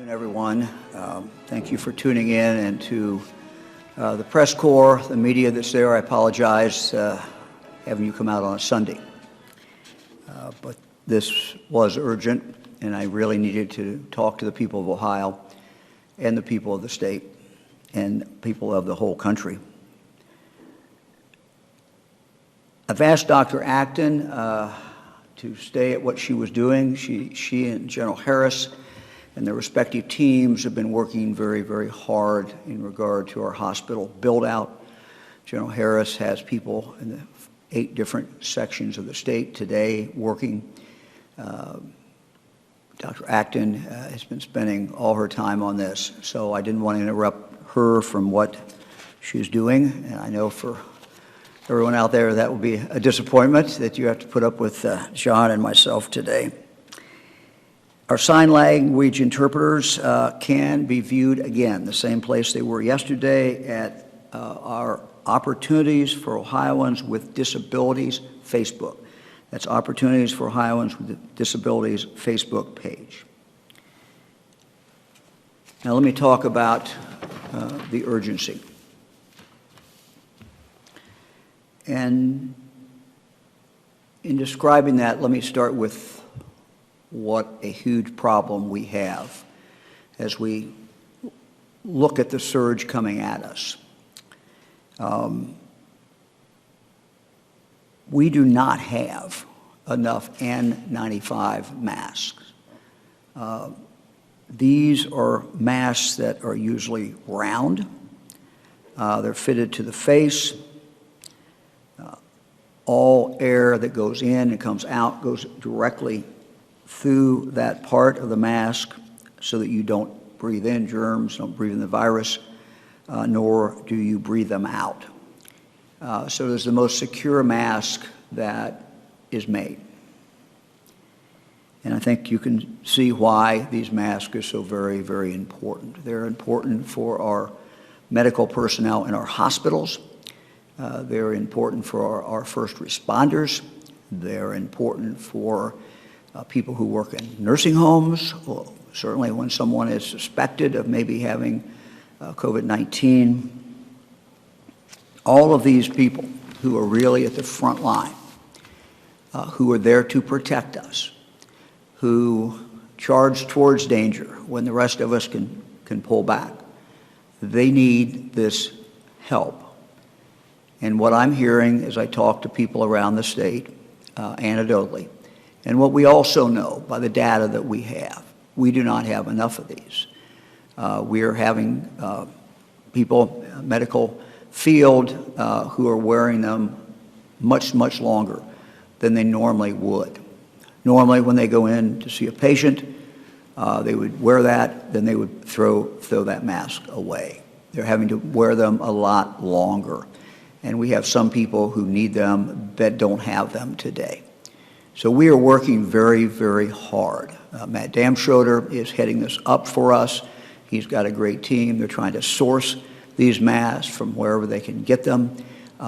afternoon, everyone. Thank you for tuning in, and to the press corps, the media that's there, I apologize having you come out on a Sunday. But this was urgent, and I really needed to talk to the people of Ohio and the people of the state and people of the whole country. I've asked Dr. Acton to stay at what she was doing. She and General Harris and their respective teams have been working very, very hard in regard to our hospital build-out. General Harris has people in the 8 different sections of the state today working. Dr. Acton has been spending all her time on this, so I didn't want to interrupt her from what she's doing. And I know for everyone out there that will be a disappointment that you have to put up with John and myself today. Our sign language interpreters can be viewed again, the same place they were yesterday, at our Opportunities for Ohioans with Disabilities Facebook. That's Opportunities for Ohioans with Disabilities Facebook page. Now let me talk about the urgency. And in describing that, let me start with what a huge problem we have as we look at the surge coming at us. We do not have enough N95 masks. These are masks that are usually round. They're fitted to the face. All air that goes in and comes out goes directly through that part of the mask so that you don't breathe in germs, don't breathe in the virus, nor do you breathe them out. So it's the most secure mask that is made. And I think you can see why these masks are so very, very important. They're important for our medical personnel in our hospitals. They're important for our first responders. They're important for people who work in nursing homes. Well, certainly when someone is suspected of maybe having COVID-19. All of these people who are really at the front line, who are there to protect us, who charge towards danger when the rest of us can pull back, they need this help. And what I'm hearing as I talk to people around the state, anecdotally, and what we also know by the data that we have, we do not have enough of these. We are having people, medical field, who are wearing them much, much longer than they normally would. Normally, when they go in to see a patient, they would wear that, then they would throw that mask away. They're having to wear them a lot longer. And we have some people who need them that don't have them today. So we are working very, very hard. Matt Damschroeder is heading this up for us. He's got a great team. They're trying to source these masks from wherever they can get them.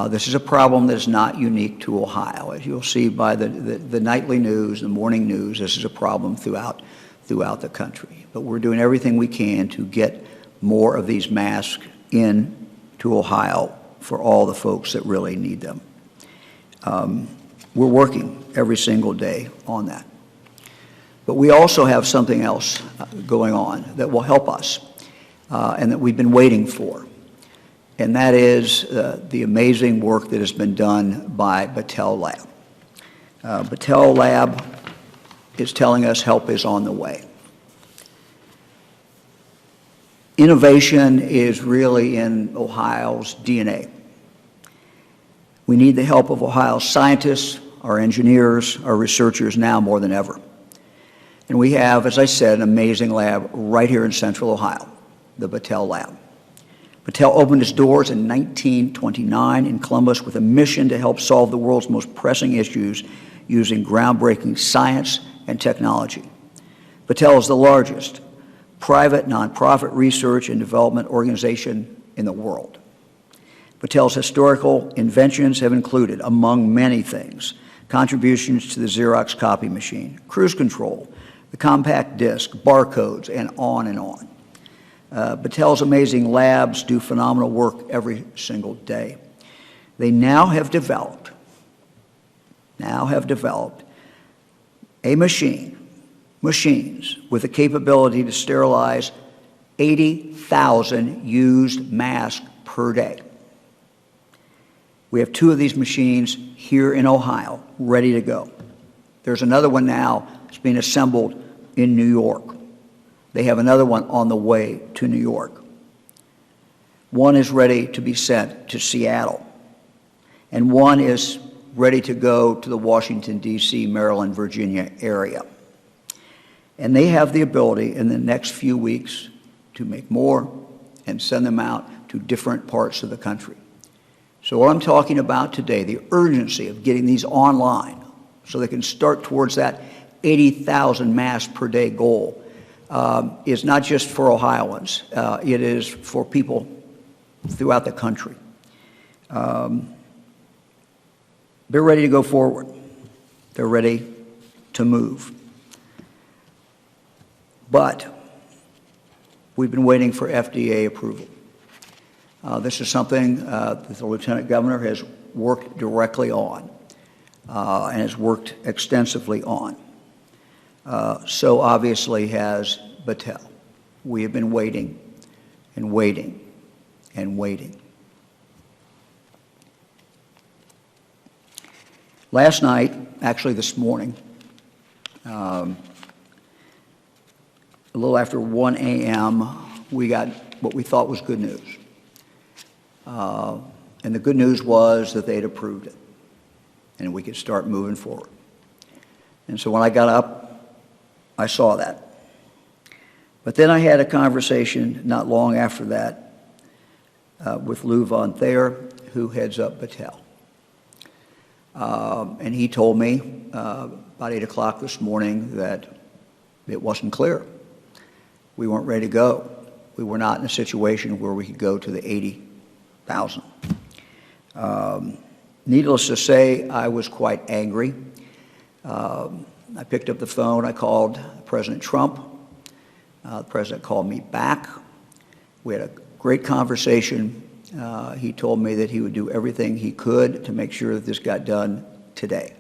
This is a problem that is not unique to Ohio. As you'll see by the nightly news, the morning news, this is a problem throughout the country. But we're doing everything we can to get more of these masks in to Ohio for all the folks that really need them. We're working every single day on that. But we also have something else going on that will help us and that we've been waiting for. And that is the amazing work that has been done by Battelle Lab. Battelle Lab is telling us help is on the way. Innovation is really in Ohio's DNA. We need the help of Ohio's scientists, our engineers, our researchers now more than ever. And we have, as I said, an amazing lab right here in Central Ohio, the Battelle Lab. Battelle opened its doors in 1929 in Columbus with a mission to help solve the world's most pressing issues using groundbreaking science and technology. Battelle is the largest private nonprofit research and development organization in the world. Battelle's historical inventions have included, among many things, contributions to the Xerox copy machine, cruise control, the compact disc, barcodes, and on and on. Battelle's amazing labs do phenomenal work every single day. They now have developed machines with the capability to sterilize 80,000 used masks per day. We have 2 of these machines here in Ohio, ready to go. There's another one now that's being assembled in New York. They have another one on the way to New York. One is ready to be sent to Seattle, and one is ready to go to the Washington, D.C., Maryland, Virginia area. And they have the ability in the next few weeks to make more and send them out to different parts of the country. So what I'm talking about today, the urgency of getting these online so they can start towards that 80,000 masks per day goal, is not just for Ohioans. It is for people throughout the country. They're ready to go forward. They're ready to move. But we've been waiting for FDA approval. This is something that the Lieutenant Governor has worked directly on and has worked extensively on. So obviously has Battelle. We have been waiting and waiting and waiting. Last night, actually this morning, a little after 1 a.m., we got what we thought was good news. And the good news was that they had approved it, and we could start moving forward. And so when I got up, I saw that. But then I had a conversation not long after that with Lou Von Thayer, who heads up Battelle. And he told me about 8 o'clock this morning that it wasn't clear. We weren't ready to go. We were not in a situation where we could go to the 80,000. Needless to say, I was quite angry. I picked up the phone. I called President Trump. The president called me back. We had a great conversation. He told me that he would do everything he could to make sure that this got done today.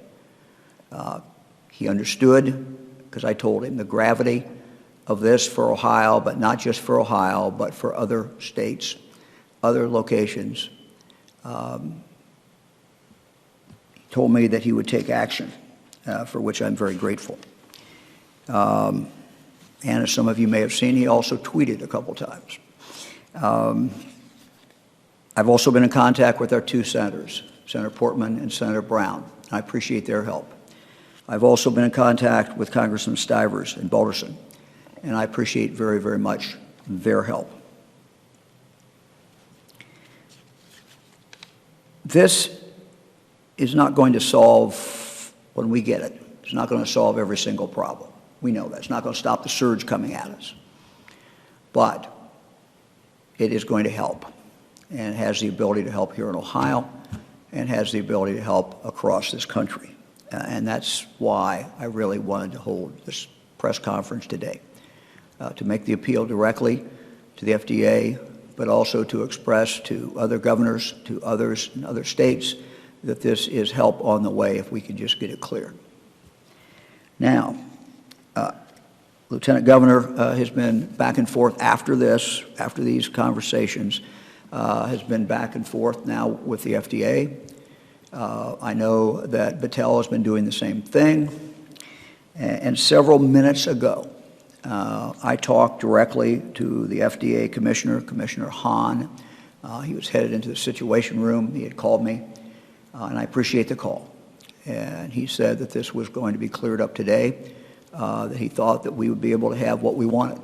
He understood, because I told him the gravity of this for Ohio, but not just for Ohio, but for other states, other locations. He told me that he would take action, for which I'm very grateful. And as some of you may have seen, he also tweeted a couple times. I've also been in contact with our 2 senators, Senator Portman and Senator Brown. I appreciate their help. I've also been in contact with Congressman Stivers and Balderson, and I appreciate very, very much their help. This is not going to solve, when we get it, it's not going to solve every single problem. We know that. It's not going to stop the surge coming at us. But it is going to help, and has the ability to help here in Ohio, and has the ability to help across this country. And that's why I really wanted to hold this press conference today, to make the appeal directly to the FDA, but also to express to other governors, to others in other states, that this is help on the way if we can just get it cleared. Now, Lieutenant Governor has been back and forth after this, after these conversations, has been back and forth now with the FDA. I know that Battelle has been doing the same thing. And several minutes ago, I talked directly to the FDA Commissioner, Commissioner Hahn. He was headed into the Situation Room. He had called me, and I appreciate the call. And he said that this was going to be cleared up today, that he thought that we would be able to have what we wanted.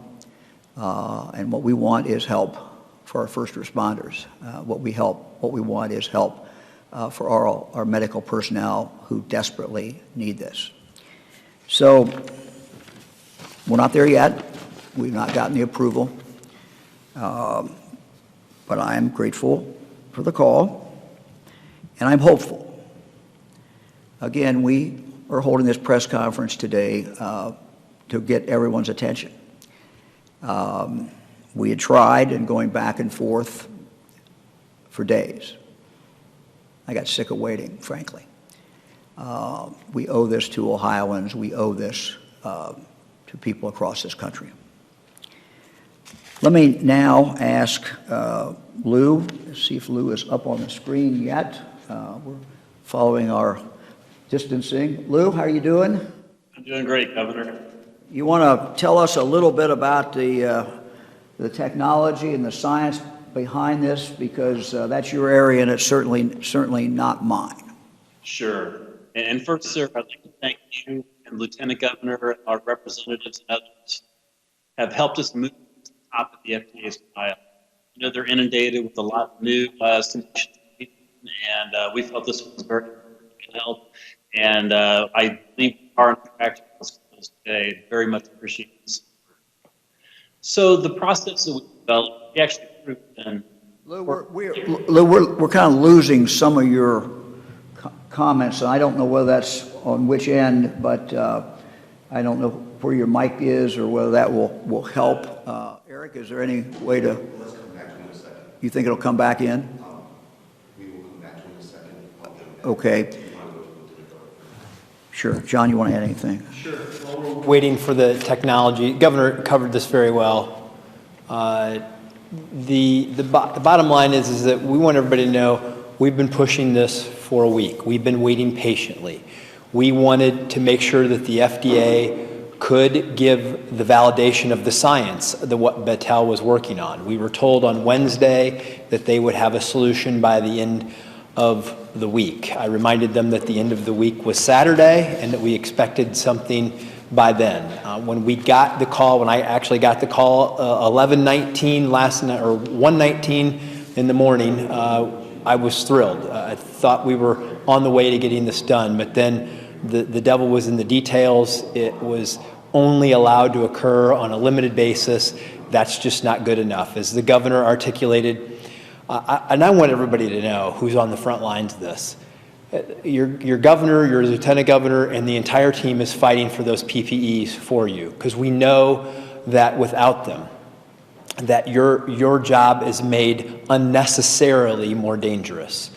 And what we want is help for our first responders. What we want is help for our medical personnel who desperately need this. So we're not there yet. We've not gotten the approval. But I am grateful for the call, and I'm hopeful. Again, we are holding this press conference today to to get everyone's attention. We had tried and going back and forth for days. I got sick of waiting, frankly. We owe this to Ohioans. We owe this to people across this country. Let me now ask Lou, see if Lou is up on the screen yet. We're following our distancing. Lou, how are you doing? I'm doing great, Governor. You want to tell us a little bit about the technology and the science behind this, because that's your area and it's certainly not mine. Sure. And first, sir, I'd like to thank you and Lieutenant Governor, our representatives, and others have helped us move to the top of the FDA's file. You know, they're inundated with a lot of new submissions, and we felt this was very good help. And I believe our interaction with us today very much appreciate this. So the process that we developed, we actually proved in. Lou, we're kind of losing some of your comments. I don't know whether that's on which end, but I don't know where your mic is or whether that will help. Eric, is there any way to? Let's come back to you in a second. You think it'll come back in? We will come back to you in a second. Okay. Sure. John, you want to add anything? Sure. While we're waiting for the technology, Governor covered this very well. The bottom line is that we want everybody to know we've been pushing this for a week. We've been waiting patiently. We wanted to make sure that the FDA could give the validation of the science that what Battelle was working on. We were told on Wednesday that they would have a solution by the end of the week. I reminded them that the end of the week was Saturday and that we expected something by then. When we got the call, when I actually got the call 11:19 last night, or 1:19 in the morning, I was thrilled. I thought we were on the way to getting this done, but then the devil was in the details. It was only allowed to occur on a limited basis. That's just not good enough. As the governor articulated, and I want everybody to know who's on the front lines of this. Your governor, your lieutenant governor, and the entire team is fighting for those PPEs for you, because we know that without them, that your job is made unnecessarily more dangerous.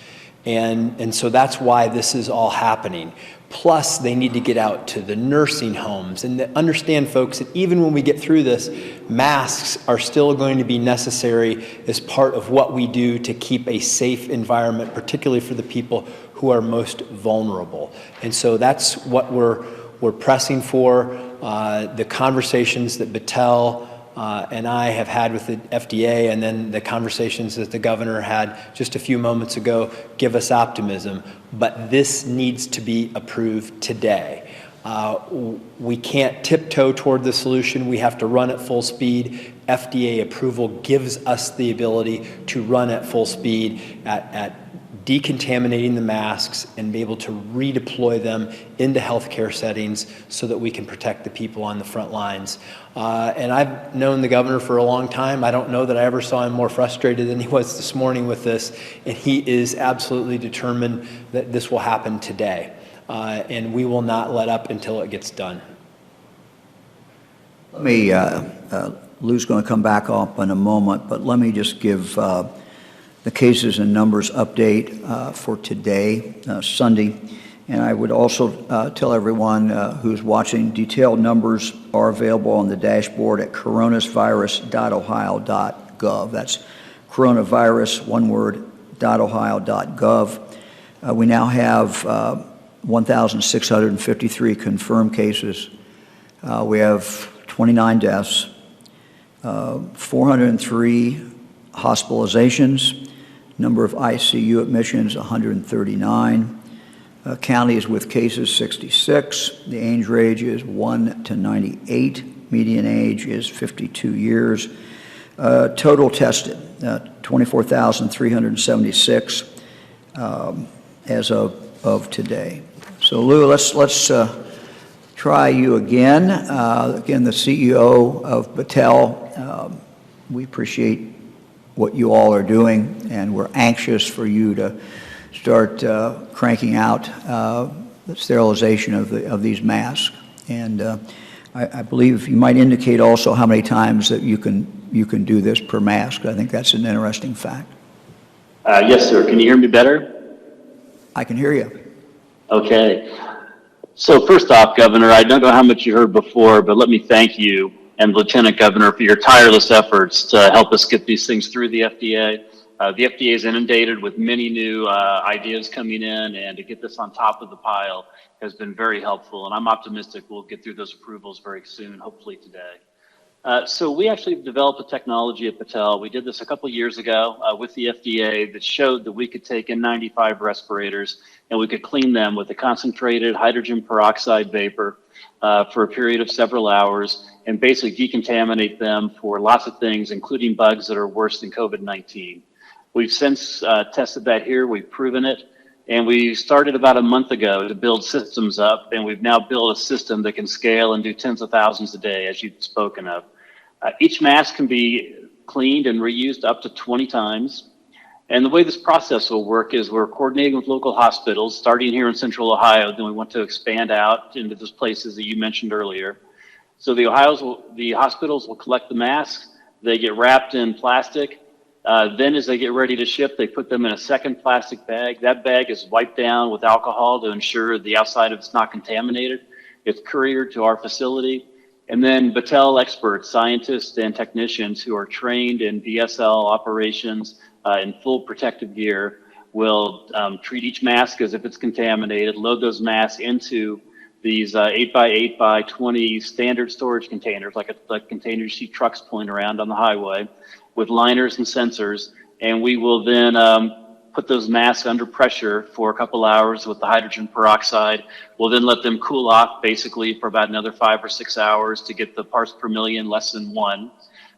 And so that's why this is all happening. Plus, they need to get out to the nursing homes. And understand, folks, that even when we get through this, masks are still going to be necessary as part of what we do to keep a safe environment, particularly for the people who are most vulnerable. And so that's what we're pressing for. The conversations that Battelle and I have had with the FDA, and then the conversations that the governor had just a few moments ago, give us optimism. But this needs to be approved today. We can't tiptoe toward the solution. We have to run at full speed. FDA approval gives us the ability to run at full speed at decontaminating the masks and be able to redeploy them into healthcare settings so that we can protect the people on the front lines. And I've known the governor for a long time. I don't know that I ever saw him more frustrated than he was this morning with this, and he is absolutely determined that this will happen today. And we will not let up until it gets done. Let me, Lou's going to come back up in a moment, but let me just give the cases and numbers update for today, Sunday. And I would also tell everyone who's watching, detailed numbers are available on the dashboard at coronavirus.ohio.gov. That's coronavirus, one word, .ohio.gov. We now have 1,653 confirmed cases. We have 29 deaths, 403 hospitalizations, number of ICU admissions, 139. Counties with cases, 66. The age range is 1 to 98. Median age is 52 years. Total tested, 24,376 as of today. So Lou, let's try you again. Again, the CEO of Battelle. We appreciate what you all are doing, and we're anxious for you to start cranking out the sterilization of these masks. And I believe you might indicate also how many times that you can do this per mask. I think that's an interesting fact. Yes, sir. Can you hear me better? I can hear you. Okay. So first off, Governor, I don't know how much you heard before, but let me thank you and Lieutenant Governor for your tireless efforts to help us get these things through the FDA. The FDA is inundated with many new ideas coming in, and to get this on top of the pile has been very helpful. And I'm optimistic we'll get through those approvals very soon, hopefully today. So we actually developed a technology at Battelle. We did this a couple years ago with the FDA that showed that we could take N95 respirators and we could clean them with a concentrated hydrogen peroxide vapor for a period of several hours and basically decontaminate them for lots of things, including bugs that are worse than COVID-19. We've since tested that here, we've proven it, and we started about a month ago to build systems up, and we've now built a system that can scale and do tens of thousands a day, as you've spoken of. Each mask can be cleaned and reused up to 20 times. And the way this process will work is we're coordinating with local hospitals, starting here in Central Ohio, then we want to expand out into those places that you mentioned earlier. So the hospitals will collect the masks, they get wrapped in plastic. Then as they get ready to ship, they put them in a second plastic bag. That bag is wiped down with alcohol to ensure the outside of it's not contaminated. It's couriered to our facility. And then Battelle experts, scientists and technicians who are trained in BSL operations in full protective gear will treat each mask as if it's contaminated, load those masks into these 8x8x20 standard storage containers, like containers you see trucks pulling around on the highway, with liners and sensors. And we will then put those masks under pressure for a couple hours with the hydrogen peroxide. We'll then let them cool off basically for about another 5 or 6 hours to get the parts per million less than 1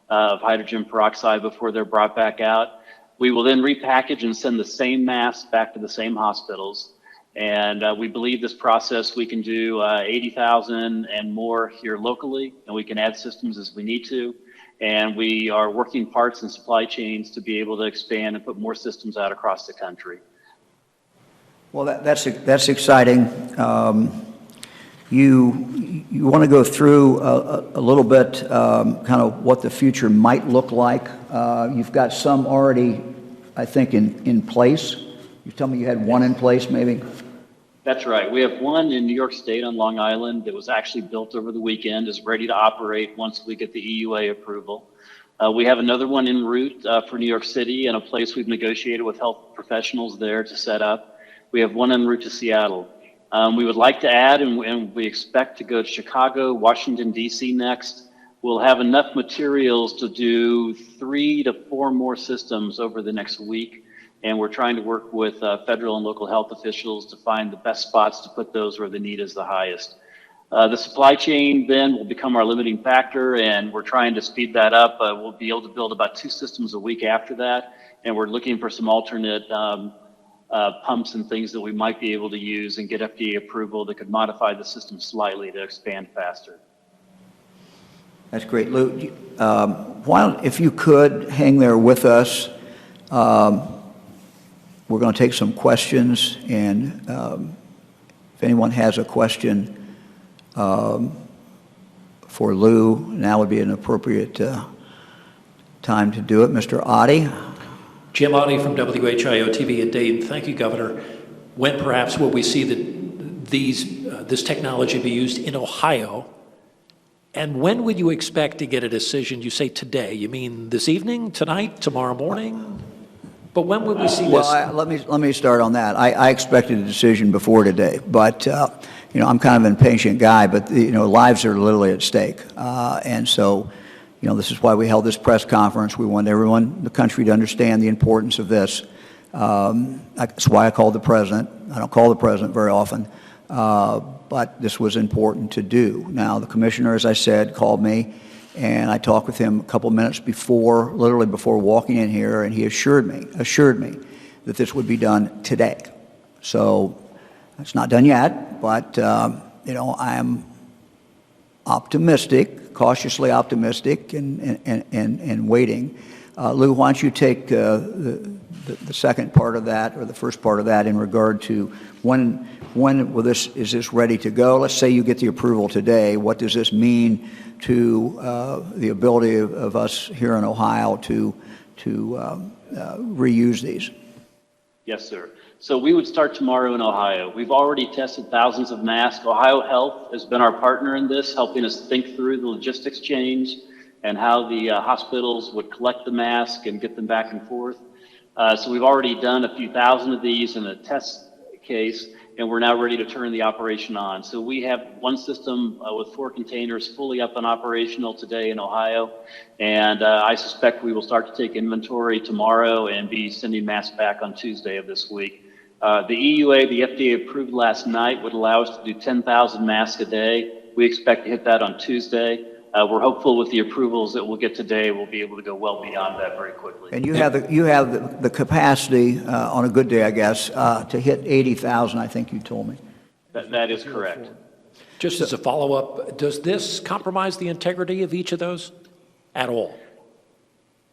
of hydrogen peroxide before they're brought back out. We will then repackage and send the same masks back to the same hospitals. And we believe this process, we can do 80,000 and more here locally, and we can add systems as we need to. And we are working parts and supply chains to be able to expand and put more systems out across the country. Well, that's exciting. You want to go through a little bit kind of what the future might look like. You've got some already, I think, in place. You tell me you had one in place, maybe? That's right. We have one in New York State on Long Island that was actually built over the weekend, is ready to operate once we get the EUA approval. We have another one en route for New York City and a place we've negotiated with health professionals there to set up. We have one en route to Seattle. We would like to add, and we expect to go to Chicago, Washington, D.C. next. We'll have enough materials to do 3 to 4 more systems over the next week. And we're trying to work with federal and local health officials to find the best spots to put those where the need is the highest. The supply chain then will become our limiting factor, and we're trying to speed that up. We'll be able to build about 2 systems a week after that, and we're looking for some alternate pumps and things that we might be able to use and get FDA approval that could modify the system slightly to expand faster. That's great. Lou, if you could hang there with us, we're going to take some questions, and if anyone has a question for Lou, now would be an appropriate time to do it. Mr. Oddie? Jim Oddie from WHIO-TV in Dayton. Thank you, Governor. When perhaps will we see that this technology be used in Ohio? And when would you expect to get a decision? You say today. You mean this evening, tonight, tomorrow morning? But when would we see this? Well, let me start on that. I expected a decision before today, but I'm kind of an impatient guy. But lives are literally at stake, and so this is why we held this press conference. We want everyone in the country to understand the importance of this. That's why I called the president. I don't call the president very often, but this was important to do. Now, the commissioner, as I said, called me. And I talked with him a couple minutes before, literally before walking in here, and he assured me that this would be done today. So it's not done yet, but I am optimistic, cautiously optimistic, and waiting. Lou, why don't you take the second part of that, or the first part of that, in regard to when when will is this ready to go? Let's say you get the approval today. What does this mean to the ability of us here in Ohio to reuse these? Yes, sir. So we would start tomorrow in Ohio. We've already tested thousands of masks. Ohio Health has been our partner in this, helping us think through the logistics change and how the hospitals would collect the mask and get them back and forth. So we've already done a few thousand of these in a test case, and we're now ready to turn the operation on. So we have one system with 4 containers fully up and operational today in Ohio, and I suspect we will start to take inventory tomorrow and be sending masks back on Tuesday of this week. The EUA, the FDA approved last night, would allow us to do 10,000 masks a day. We expect to hit that on Tuesday. We're hopeful with the approvals that we'll get today, we'll be able to go well beyond that very quickly. And you have the capacity on a good day, I guess, to hit 80,000. I think you told me. That is correct. Just as a follow-up, does this compromise the integrity of each of those at all?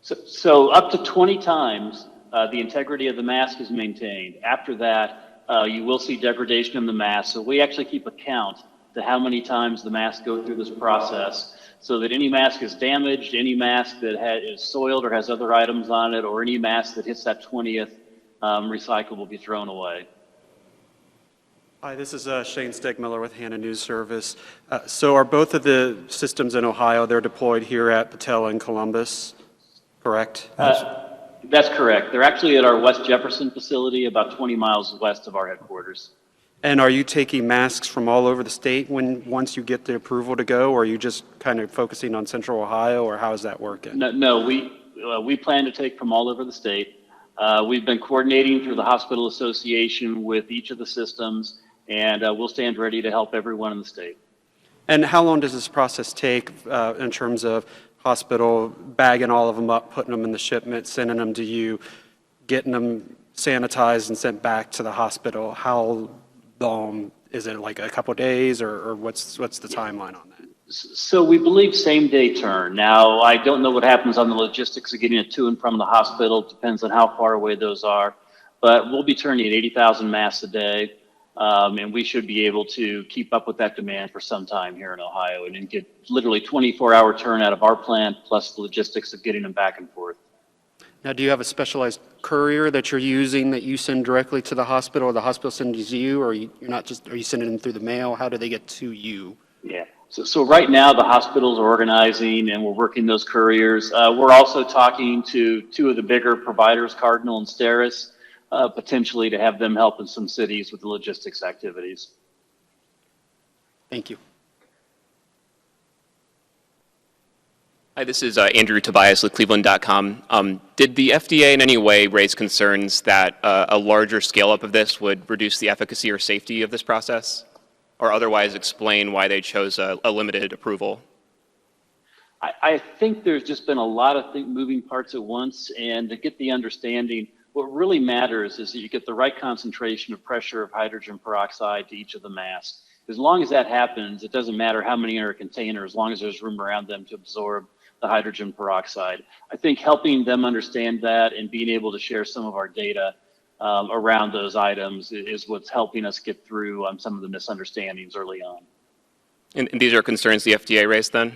So up to 20 times, the integrity of the mask is maintained. After that, you will see degradation in the mask. So we actually keep a count to how many times the masks go through this process, so that any mask is damaged, any mask that is soiled or has other items on it, or any mask that hits that 20th recycle will be thrown away. Hi, this is Shane Stegmiller with Hannah News Service. So are both of the systems in Ohio, they're deployed here at Battelle in Columbus, correct? That's correct. They're actually at our West Jefferson facility, about 20 miles west of our headquarters. And are you taking masks from all over the state once you get the approval to go, or are you just kind of focusing on Central Ohio, or how is that working? No, we plan to take from all over the state. We've been coordinating through the Hospital Association with each of the systems, and we'll stand ready to help everyone in the state. And how long does this process take in terms of hospital bagging all of them up, putting them in the shipment, sending them to you, getting them sanitized and sent back to the hospital? How long is it, like a couple of days, or what's the timeline on that? So we believe same day turn. Now, I don't know what happens on the logistics of getting it to and from the hospital. It depends on how far away those are. But we'll be turning 80,000 masks a day, and we should be able to keep up with that demand for some time here in Ohio and then get literally 24-hour turn out of our plant, plus the logistics of getting them back and forth. Now, do you have a specialized courier that you're using that you send directly to the hospital, or the hospital sends you, or you're not just, are you sending them through the mail? How do they get to you? Yeah. So right now the hospitals are organizing and we're working those couriers. We're also talking to 2 of the bigger providers, Cardinal and Steris, potentially to have them help in some cities with the logistics activities. Thank you. Hi, this is Andrew Tobias with Cleveland.com. Did the FDA in any way raise concerns that a larger scale-up of this would reduce the efficacy or safety of this process, or otherwise explain why they chose a limited approval? I think there's just been a lot of moving parts at once, and to get the understanding, what really matters is that you get the right concentration of pressure of hydrogen peroxide to each of the masks. As long as that happens, it doesn't matter how many are in a container, as long as there's room around them to absorb the hydrogen peroxide. I think helping them understand that and being able to share some of our data around those items is what's helping us get through some of the misunderstandings early on. And these are concerns the FDA raised then?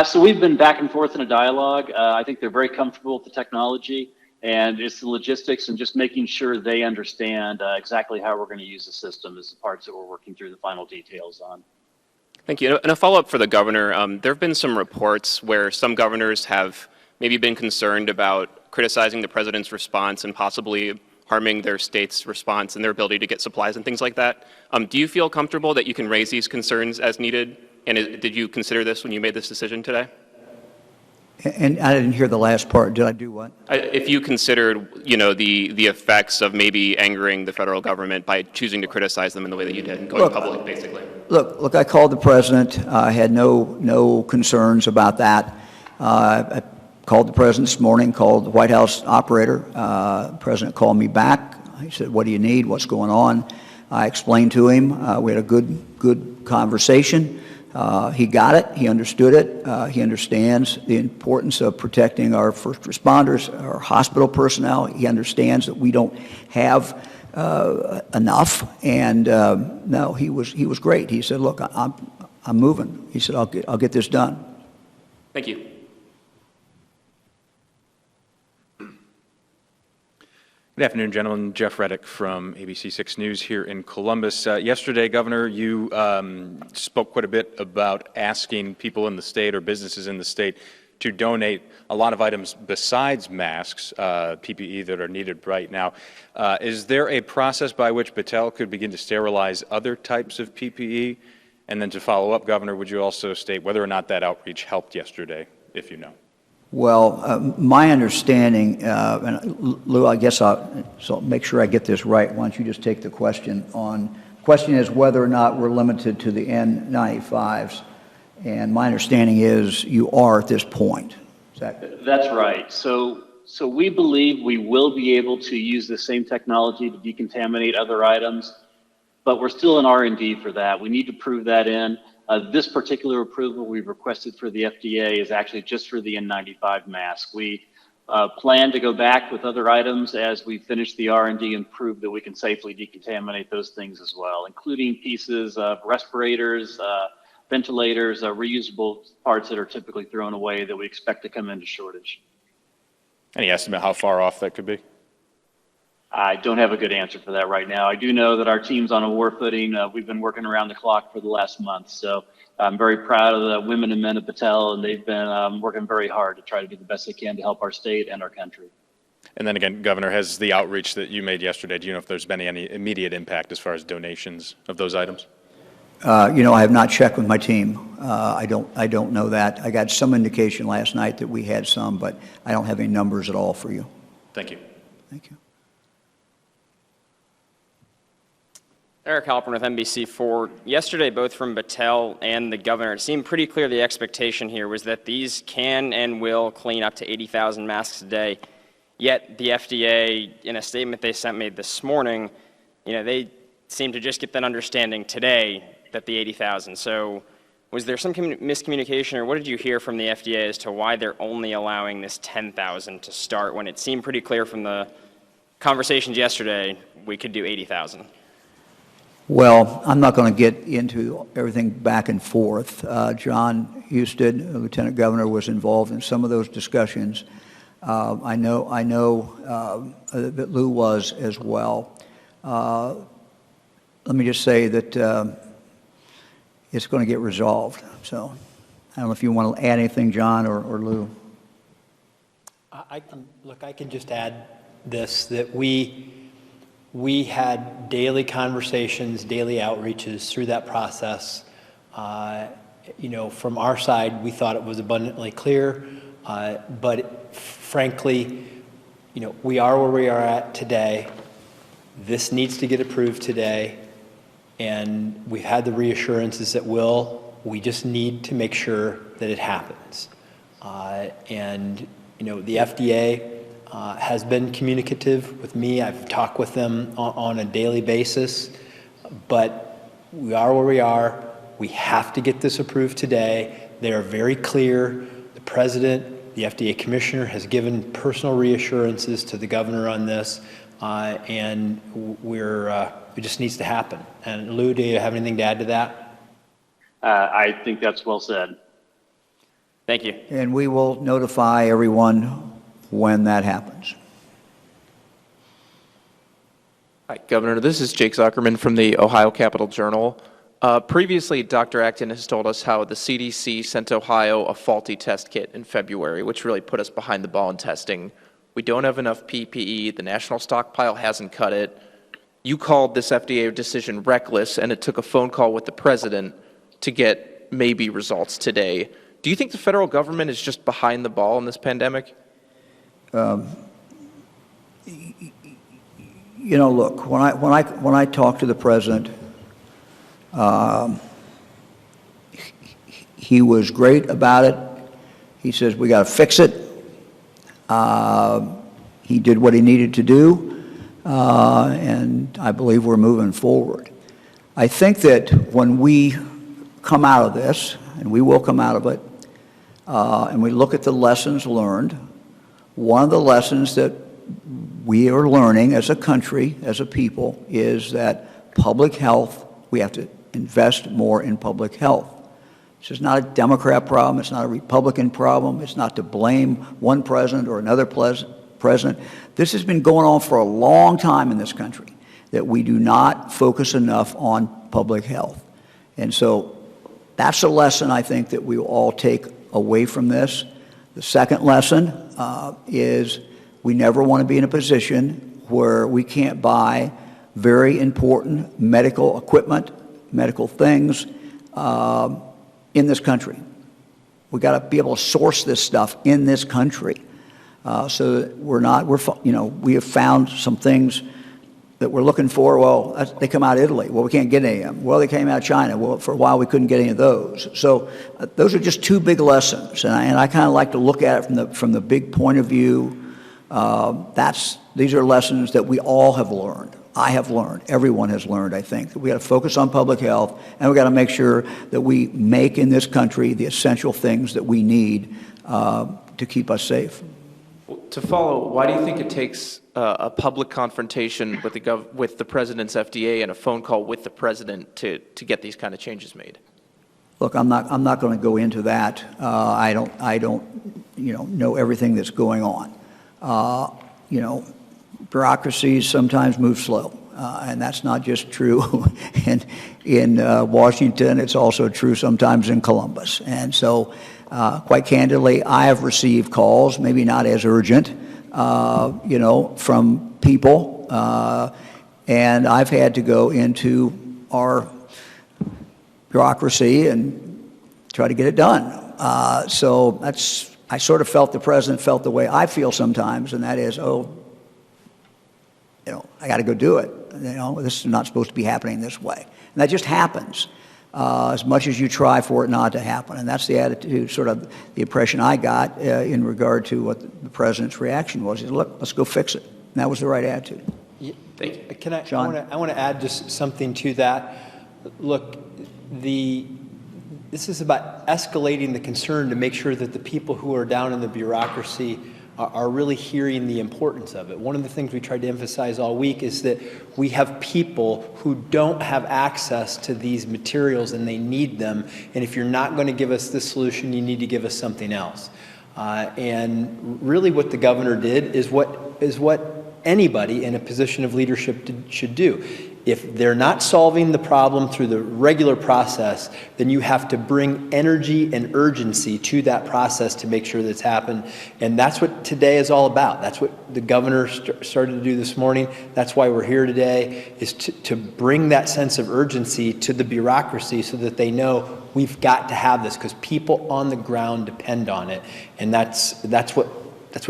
So we've been back and forth in a dialogue. I think they're very comfortable with the technology, and it's the logistics and just making sure they understand exactly how we're going to use the system is the parts that we're working through the final details on. Thank you. And a follow-up for the governor. There have been some reports where some governors have maybe been concerned about criticizing the president's response and possibly harming their state's response and their ability to get supplies and things like that. Do you feel comfortable that you can raise these concerns as needed? And did you consider this when you made this decision today? And I didn't hear the last part. Did I do what? If you considered, the effects of maybe angering the federal government by choosing to criticize them in the way that you did, going public, basically. Look, I called the president. I had no concerns about that. I called the president this morning, called the White House operator. The president called me back. He said, "What do you need? What's going on?" I explained to him. We had a good conversation. He got it. He understood it. He understands the importance of protecting our first responders, our hospital personnel. He understands that we don't have enough. And no, he was great. He said, "Look, I'm moving." He said, "I'll get this done." Thank you. Good afternoon, gentlemen. Jeff Reddick from ABC 6 News here in Columbus. Yesterday, Governor, you spoke quite a bit about asking people in the state or businesses in the state to donate a lot of items besides masks, PPE, that are needed right now. Is there a process by which Battelle could begin to sterilize other types of PPE? And then to follow up, Governor, would you also state whether or not that outreach helped yesterday, if you know? Well, my understanding, and Lou, I guess so make sure I get this right. Why don't you just take the question on? Question is whether or not we're limited to the N95s, and my understanding is you are at this point. Is that? That's right. So we believe we will be able to use the same technology to decontaminate other items, but we're still in R&D for that. We need to prove that in. This particular approval we've requested for the FDA is actually just for the N95 mask. We plan to go back with other items as we finish the R&D and prove that we can safely decontaminate those things as well, including pieces of respirators, ventilators, reusable parts that are typically thrown away that we expect to come into shortage. Any estimate how far off that could be? I don't have a good answer for that right now. I do know that our team's on a war footing. We've been working around the clock for the last month. So I'm very proud of the women and men of Battelle, and they've been working very hard to try to do the best they can to help our state and our country. And then again, Governor, has the outreach that you made yesterday, do you know if there's been any immediate impact as far as donations of those items? You know, I have not checked with my team. I don't know that. I got some indication last night that we had some, but I don't have any numbers at all for you. Thank you. Thank you. Eric Halpern with NBC4. Yesterday, both from Battelle and the governor, it seemed pretty clear the expectation here was that these can and will clean up to 80,000 masks a day. Yet the FDA, in a statement they sent me this morning, they seemed to just get that understanding today that the 80,000. So was there some miscommunication, or what did you hear from the FDA as to why they're only allowing this 10,000 to start when it seemed pretty clear from the conversations yesterday we could do 80,000? Well, I'm not going to get into everything back and forth. John Husted, Lieutenant Governor, was involved in some of those discussions. I know that Lou was as well. Let me just say that it's going to get resolved. So I don't know if you want to add anything, John or Lou. I can just add this, that we had daily conversations, daily outreaches through that process. From our side, we thought it was abundantly clear, but frankly, we are where we are at today. This needs to get approved today, and we've had the reassurances that we just need to make sure that it happens. The FDA has been communicative with me. I've talked with them on a daily basis, but we are where we are. We have to get this approved today. They are very clear. The president, the FDA commissioner, has given personal reassurances to the governor on this, and it just needs to happen. And Lou, do you have anything to add to that? I think that's well said. Thank you. And we will notify everyone when that happens. Hi, Governor. This is Jake Zuckerman from the Ohio Capital Journal. Previously, Dr. Acton has told us how the CDC sent Ohio a faulty test kit in February, which really put us behind the ball in testing. We don't have enough PPE. The national stockpile hasn't cut it. You called this FDA decision reckless, and it took a phone call with the president to get maybe results today. Do you think the federal government is just behind the ball in this pandemic? Look, when I talk to the president, he was great about it. He says we got to fix it. He did what he needed to do, and I believe we're moving forward. I think that when we come out of this, and we will come out of it, and we look at the lessons learned, one of the lessons that we are learning as a country, as a people, is that public health, we have to invest more in public health. This is not a Democrat problem. It's not a Republican problem. It's not to blame one president or another president. This has been going on for a long time in this country, that we do not focus enough on public health. And so that's a lesson I think that we will all take away from this. The second lesson is we never want to be in a position where we can't buy very important medical equipment, medical things in this country. We've got to be able to source this stuff in this country so that we have found some things that we're looking for. Well, they come out of Italy. Well, we can't get any of them. Well, they came out of China. Well, for a while we couldn't get any of those. So those are just two big lessons, and I kind of like to look at it from the big point of view. These are lessons that we all have learned. I have learned. Everyone has learned, I think, that we got to focus on public health, and we got to make sure that we make in this country the essential things that we need to keep us safe. To follow, why do you think it takes a public confrontation with the president's FDA and a phone call with the president to get these kind of changes made? Look, I'm not going to go into that. I don't know everything that's going on. Bureaucracies sometimes move slow, and that's not just true in Washington. It's also true sometimes in Columbus. And so, quite candidly, I have received calls, maybe not as urgent, from people, and I've had to go into our bureaucracy and try to get it done. So I sort of felt the president felt the way I feel sometimes, and that is, I got to go do it. This is not supposed to be happening this way. And that just happens as much as you try for it not to happen. And that's the attitude, sort of the impression I got in regard to what the president's reaction was. He said, look, let's go fix it. And that was the right attitude. Thank you. Can I, John? I want to add just something to that. Look, this is about escalating the concern to make sure that the people who are down in the bureaucracy are really hearing the importance of it. One of the things we tried to emphasize all week is that we have people who don't have access to these materials and they need them. And if you're not going to give us this solution, you need to give us something else. And really what the governor did is what anybody in a position of leadership should do. If they're not solving the problem through the regular process, then you have to bring energy and urgency to that process to make sure that's happened. And that's what today is all about. That's what the governor started to do this morning. That's why we're here today, is to bring that sense of urgency to the bureaucracy so that they know we've got to have this, because people on the ground depend on it. And that's what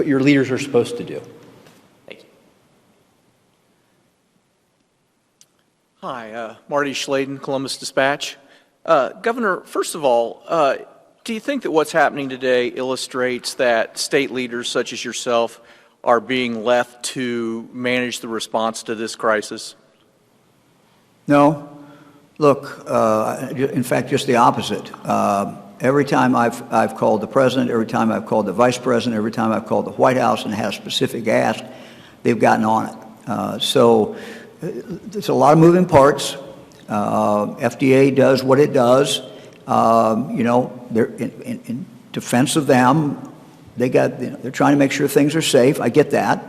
your leaders are supposed to do. Hi, Marty Schladen, Columbus Dispatch. Governor, first of all, do you think that what's happening today illustrates that state leaders such as yourself are being left to manage the response to this crisis? No. Look, in fact, just the opposite. Every time I've called the president, every time I've called the vice president, every time I've called the White House and had a specific ask, they've gotten on it. So there's a lot of moving parts. FDA does what it does. They're in defense of them. They're trying to make sure things are safe. I get that.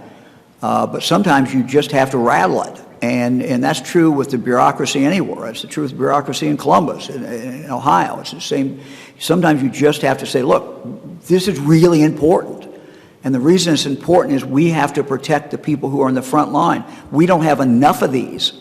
But sometimes you just have to rattle it. And that's true with the bureaucracy anywhere. It's the true with the bureaucracy in Columbus, in Ohio. It's the same. Sometimes you just have to say, look, this is really important. And the reason it's important is we have to protect the people who are in the front line. We don't have enough of these.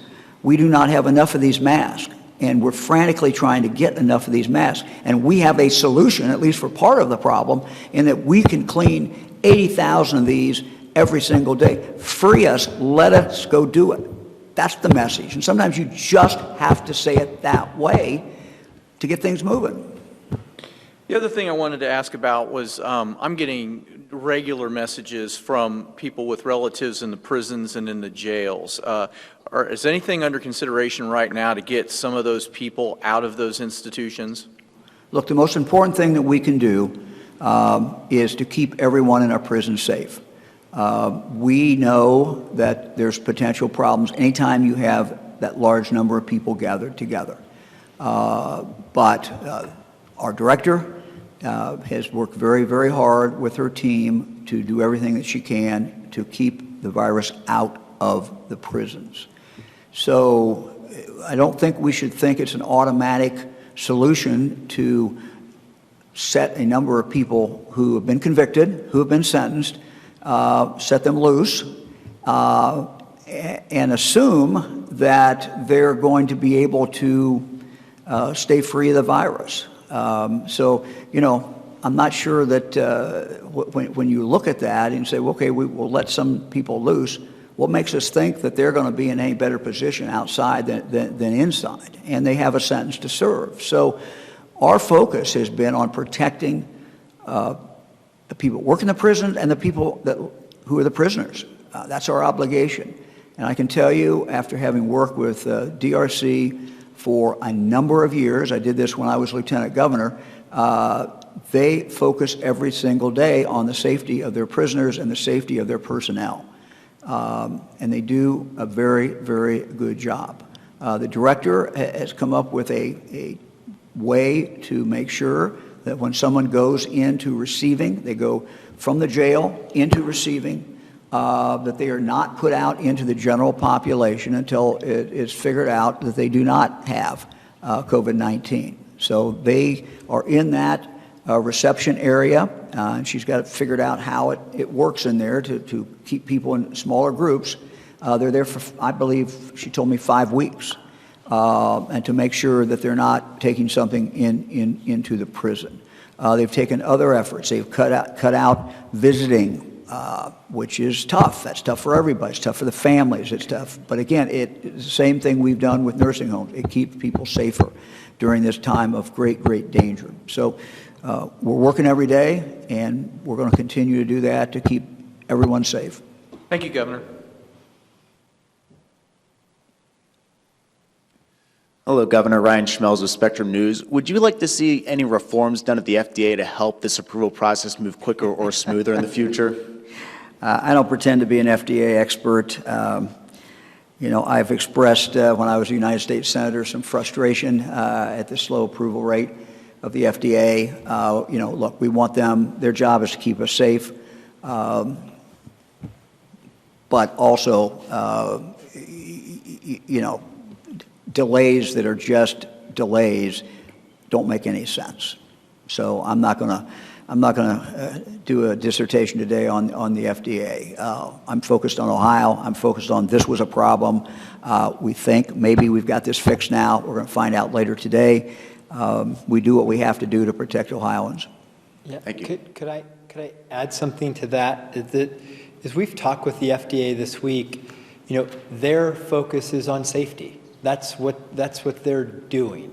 We do not have enough of these masks. And we're frantically trying to get enough of these masks. And we have a solution, at least for part of the problem, in that we can clean 80,000 of these every single day. Free us, let us go do it. That's the message. And sometimes you just have to say it that way to get things moving. The other thing I wanted to ask about was I'm getting regular messages from people with relatives in the prisons and in the jails. Is anything under consideration right now to get some of those people out of those institutions? Look, the most important thing that we can do is to keep everyone in our prisons safe. We know that there's potential problems anytime you have that large number of people gathered together. But our director has worked very, very hard with her team to do everything that she can to keep the virus out of the prisons. So I don't think we should think it's an automatic solution to set a number of people who have been convicted, who have been sentenced, set them loose, and assume that they're going to be able to stay free of the virus. So, you know, I'm not sure that when you look at that and say, well, okay, we'll let some people loose, what makes us think that they're going to be in any better position outside than inside? And they have a sentence to serve. So our focus has been on protecting the people working the prison and the people who are the prisoners. That's our obligation. And I can tell you, after having worked with DRC for a number of years, I did this when I was lieutenant governor, they focus every single day on the safety of their prisoners and the safety of their personnel. And they do a very, very good job. The director has come up with a way to make sure that when someone goes into receiving, they go from the jail into receiving, that they are not put out into the general population until it is figured out that they do not have COVID-19. So they are in that reception area, and she's got it figured out how it works in there to keep people in smaller groups. They're there for, I believe, she told me 5 weeks, and to make sure that they're not taking something into the prison. They've taken other efforts. They've cut out visiting, which is tough. That's tough for everybody. It's tough for the families. It's tough. But again, it's the same thing we've done with nursing homes. It keeps people safer during this time of great, great danger. So we're working every day, and we're going to continue to do that to keep everyone safe. Thank you, Governor. Hello, Governor. Ryan Schmelz with Spectrum News. Would you like to see any reforms done at the FDA to help this approval process move quicker or smoother in the future? I don't pretend to be an FDA expert. You know, I've expressed when I was a United States Senator some frustration at the slow approval rate of the FDA. You know, look, we want them, their job is to keep us safe, but also, you know, delays that are just delays don't make any sense. So I'm not going to do a dissertation today on the FDA. I'm focused on Ohio. I'm focused on this was a problem. We think maybe we've got this fixed now. We're going to find out later today. We do what we have to do to protect Ohioans. Yeah. Thank you. Could I add something to that? As we've talked with the FDA this week, you know, their focus is on safety. That's what they're doing.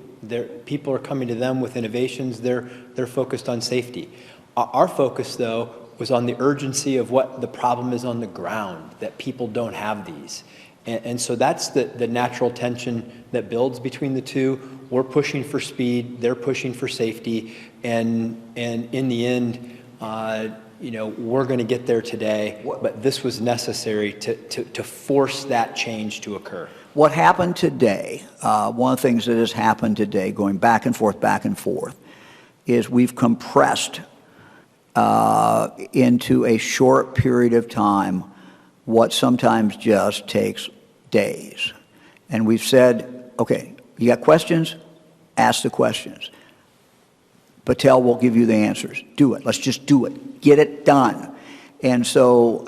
People are coming to them with innovations. They're focused on safety. Our focus, though, was on the urgency of what the problem is on the ground, that people don't have these. And so that's the natural tension that builds between the two. We're pushing for speed. They're pushing for safety. And in the end, you know, we're going to get there today. But this was necessary to force that change to occur. What happened today, one of the things that has happened today, going back and forth, is we've compressed into a short period of time what sometimes just takes days. And we've said, okay, you got questions? Ask the questions. Battelle will give you the answers. Do it. Let's just do it. Get it done. And so,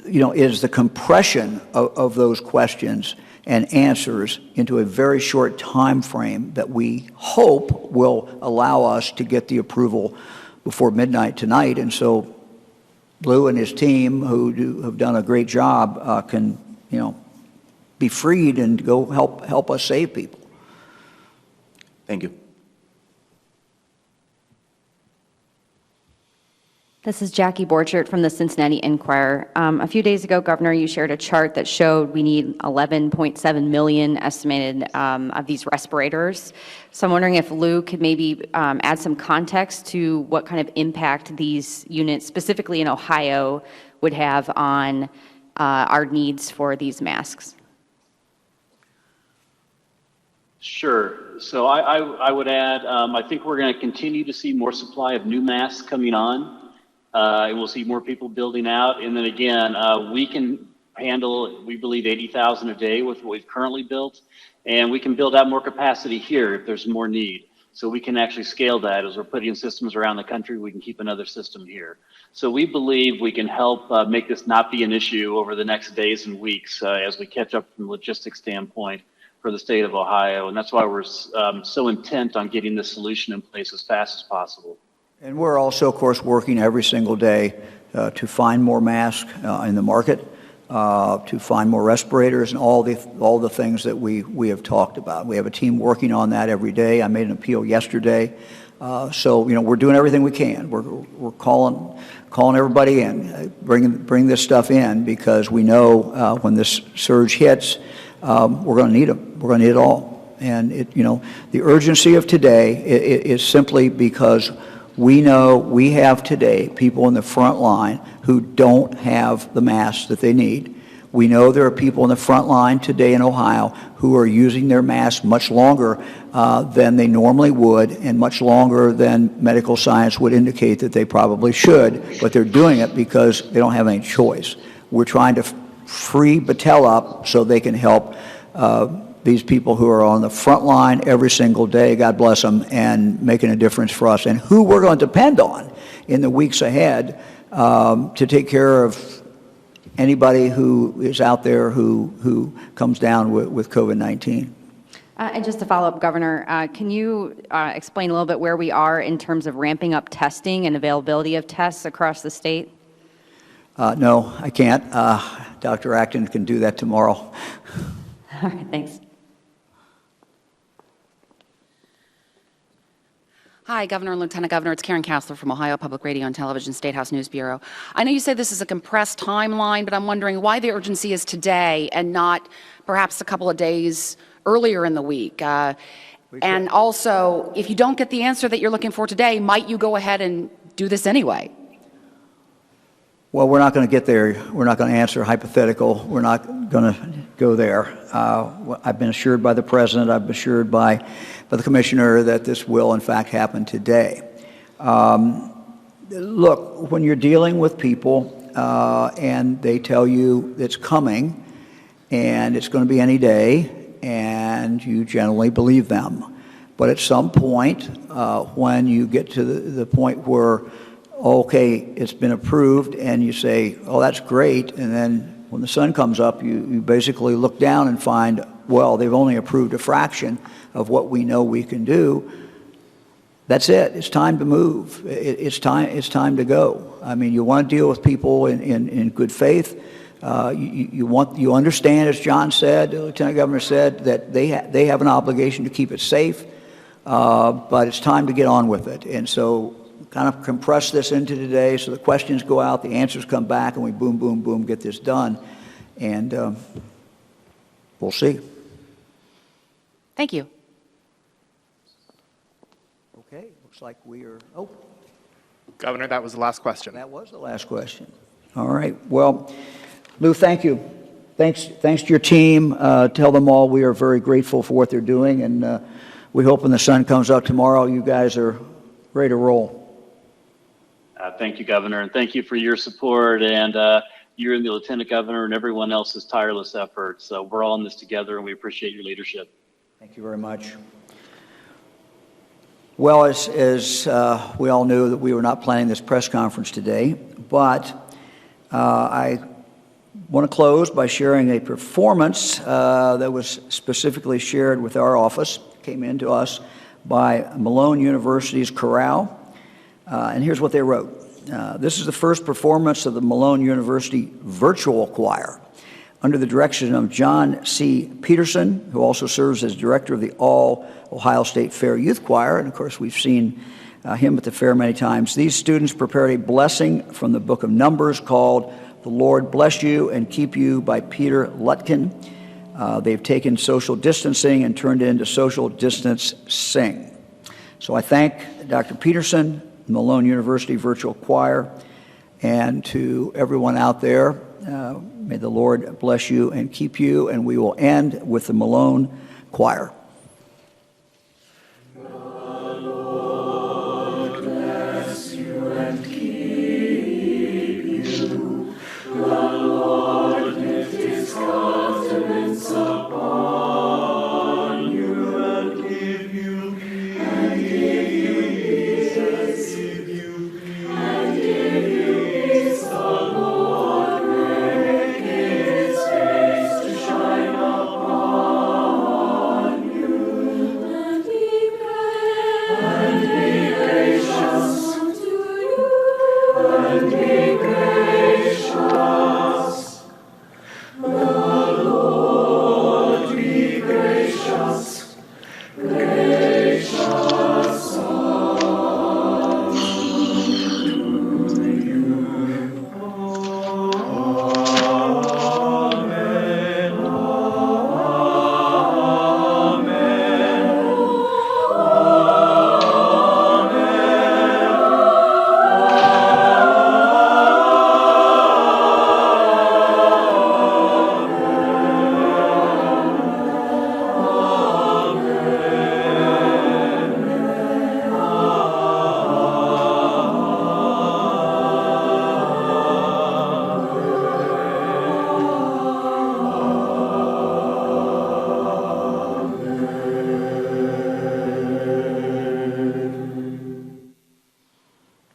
you know, it is the compression of those questions and answers into a very short time frame that we hope will allow us to get the approval before midnight tonight. And so Blue and his team, who have done a great job, can, you know, be freed and go help us save people. Thank you. This is Jackie Borchert from the Cincinnati Enquirer. A few days ago, Governor, you shared a chart that showed we need 11.7 million estimated of these respirators. So I'm wondering if Lou could maybe add some context to what kind of impact these units, specifically in Ohio, would have on our needs for these masks. Sure. So I would add, I think we're going to continue to see more supply of new masks coming on. And we'll see more people building out. And then again, we can handle, we believe, 80,000 a day with what we've currently built. And we can build out more capacity here if there's more need. So we can actually scale that. As we're putting systems around the country, we can keep another system here. So we believe we can help make this not be an issue over the next days and weeks as we catch up from a logistics standpoint for the state of Ohio. And that's why we're so intent on getting this solution in place as fast as possible. And we're also, of course, working every single day to find more masks in the market, to find more respirators, and all the things that we have talked about. We have a team working on that every day. I made an appeal yesterday. So, you know, we're doing everything we can. We're calling everybody in, bring this stuff in, because we know when this surge hits, we're going to need them. We're going to need it all. And the urgency of today is simply because we know we have today people in the front line who don't have the masks that they need. We know there are people in the front line today in Ohio who are using their masks much longer than they normally would, and much longer than medical science would indicate that they probably should, but they're doing it because they don't have any choice. We're trying to free Battelle up so they can help these people who are on the front line every single day, God bless them, and making a difference for us, and who we're going to depend on in the weeks ahead to take care of anybody who is out there who comes down with COVID-19. And just to follow up, Governor, can you explain a little bit where we are in terms of ramping up testing and availability of tests across the state? No, I can't. Dr. Acton can do that tomorrow. All right, thanks. Hi, Governor and Lieutenant Governor. It's Karen Kassler from Ohio Public Radio and Television State House News Bureau. I know you say this is a compressed timeline, but I'm wondering why the urgency is today and not perhaps a couple of days earlier in the week. And also, if you don't get the answer that you're looking for today, might you go ahead and do this anyway? Well, we're not going to get there. We're not going to answer hypothetical. We're not going to go there. I've been assured by the President, I've been assured by the Commissioner that this will, in fact, happen today. Look, when you're dealing with people and they tell you it's coming and it's going to be any day, and you generally believe them. But at some point, when you get to the point where, okay, it's been approved, and you say, oh, that's great, and then when the sun comes up, you basically look down and find, well, they've only approved a fraction of what we know we can do. That's it. It's time to move. It's time to go. I mean, you want to deal with people in good faith. You understand, as John said, the Lieutenant Governor said, that they have an obligation to keep it safe, but it's time to get on with it. And so kind of compress this into today so the questions go out, the answers come back, and we boom, boom, boom, get this done. And we'll see. Thank you. Okay, looks like we are, oh. Governor, that was the last question. That was the last question. All right, well, Lou, thank you. Thanks to your team. Tell them all we are very grateful for what they're doing, and we hope when the sun comes out tomorrow, you guys are ready to roll. Thank you, Governor, and thank you for your support and you and the Lieutenant Governor and everyone else's tireless efforts. So we're all in this together, and we appreciate your leadership. Thank you very much. Well, as we all knew that we were not planning this press conference today, but I want to close by sharing a performance that was specifically shared with our office, came in to us by Malone University's chorale. And here's what they wrote. This is the first performance of the Malone University Virtual Choir under the direction of John C. Peterson, who also serves as director of the All Ohio State Fair Youth Choir. And of course, we've seen him at the fair many times. These students prepared a blessing from the book of Numbers called "The Lord Bless You and Keep You" by Peter Lutkin. They've taken social distancing and turned it into social distance sing. So I thank Dr. Peterson, Malone University Virtual Choir, and to everyone out there, may the Lord bless you and keep you. And we will end with the Malone Choir.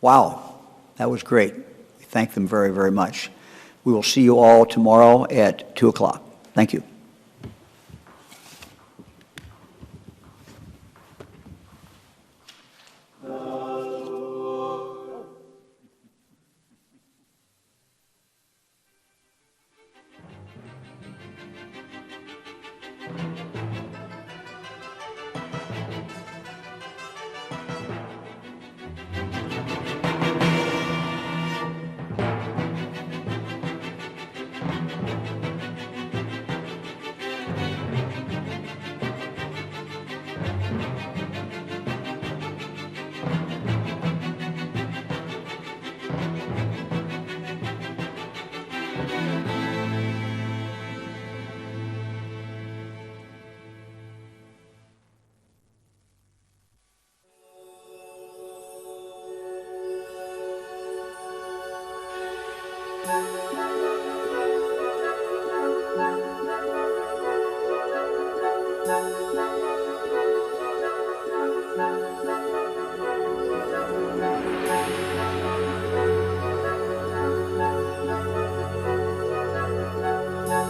Wow, that was great. We thank them very, very much. We will see you all tomorrow at 2 o'clock. Thank you.